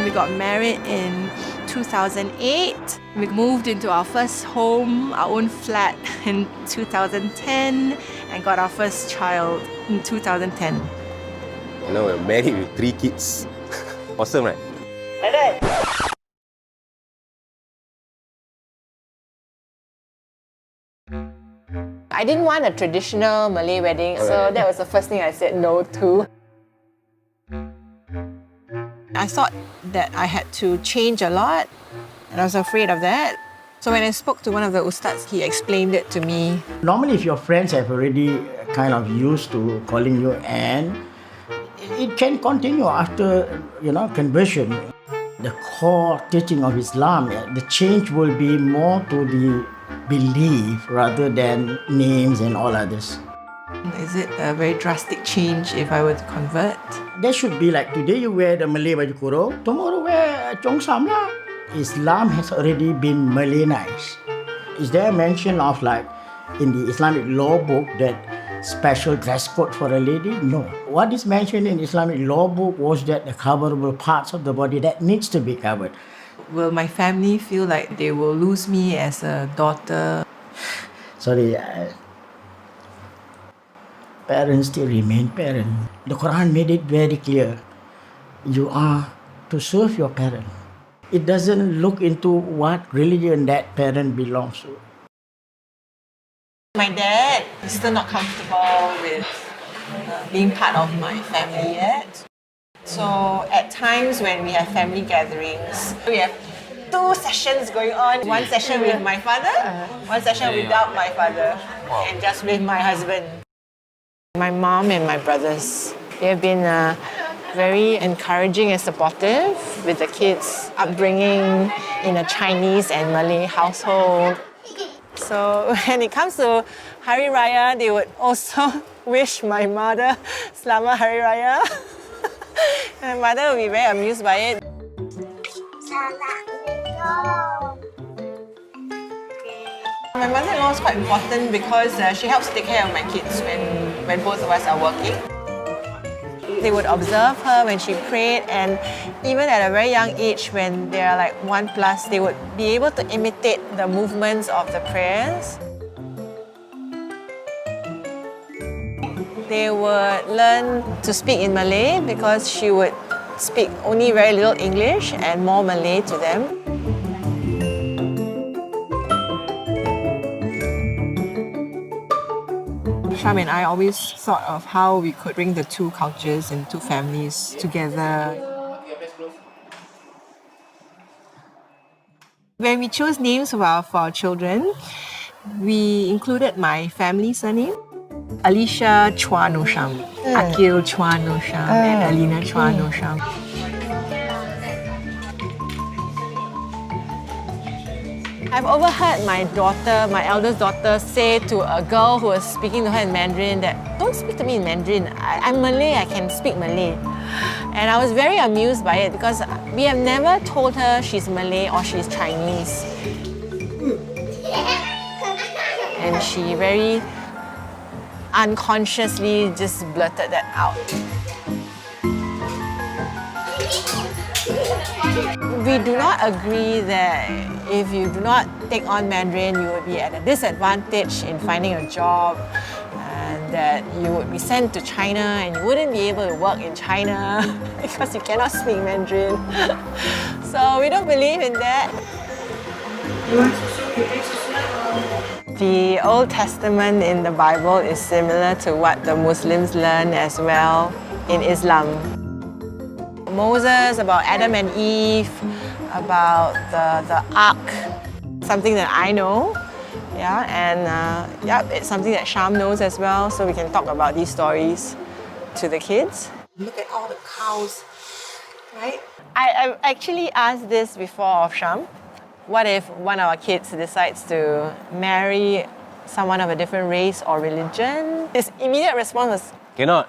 We got married in 2008. We moved into our first home, our own flat in 2010 and got our first child in 2010. You know, we're married with 3 kids. Awesome, right? I didn't want a traditional Malay wedding, so that was the first thing I said no to. I thought that I had to change a lot, and I was afraid of that. So when I spoke to one of the ustads, he explained it to me. Normally, if your friends have already kind of used to calling you Anne, it can continue after, conversion. The core teaching of Islam, the change will be more to the belief rather than names and all others. Is it a very drastic change if I were to convert? There should be like today you wear the Malay baju kurung, tomorrow wear Chongsam lah. Islam has already been Malayanized. Is there a mention of like in the Islamic law book that special dress code for a lady? No. What is mentioned in Islamic law book was that the coverable parts of the body that needs to be covered. Will my family feel like they will lose me as a daughter? Sorry, parents still remain parents. The Quran made it very clear. You are to serve your parent. It doesn't look into what religion that parent belongs to. My dad is still not comfortable with being part of my family yet. So at times when we have family gatherings, we have 2 sessions going on. One session with my father, one session without my father, and just with my husband. My mom and my brothers, they have been very encouraging and supportive with the kids' upbringing in a Chinese and Malay household. So when it comes to Hari Raya, they would also wish my mother Selamat Hari Raya. And my mother would be very amused by it. My mother-in-law is quite important because she helps take care of my kids when both of us are working. They would observe her when she prayed, and even at a very young age, when they are like 1+, they would be able to imitate the movements of the prayers. They would learn to speak in Malay because she would speak only very little English and more Malay to them. Sham and I always thought of how we could bring the 2 cultures and 2 families together. When we chose names for our children, we included my family surname. Alicia Chua Nosham, Akil Chua Nosham, and Alina Chua Nosham. I've overheard my eldest daughter say to a girl who was speaking to her in Mandarin that, don't speak to me in Mandarin, I'm Malay, I can speak Malay. And I was very amused by it because we have never told her she's Malay or she's Chinese. And she very unconsciously just blurted that out. We do not agree that if you do not take on Mandarin, you would be at a disadvantage in finding a job, and that you would be sent to China and you wouldn't be able to work in China because you cannot speak Mandarin. So we don't believe in that. The Old Testament in the Bible is similar to what the Muslims learn as well in Islam. Moses, about Adam and Eve, about the Ark, something that I know, and it's something that Sham knows as well, so we can talk about these stories to the kids. Look at all the cows, right? I've actually asked this before of Sham. What if one of our kids decides to marry someone of a different race or religion? His immediate response was, Cannot.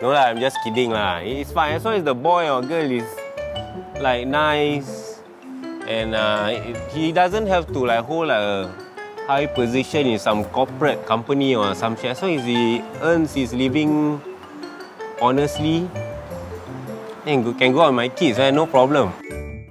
No lah, I'm just kidding lah. It's fine as long as the boy or girl is like nice and he doesn't have to like hold a high position in some corporate company or some shit. As long as he earns his living honestly, and can go on my kids, no problem.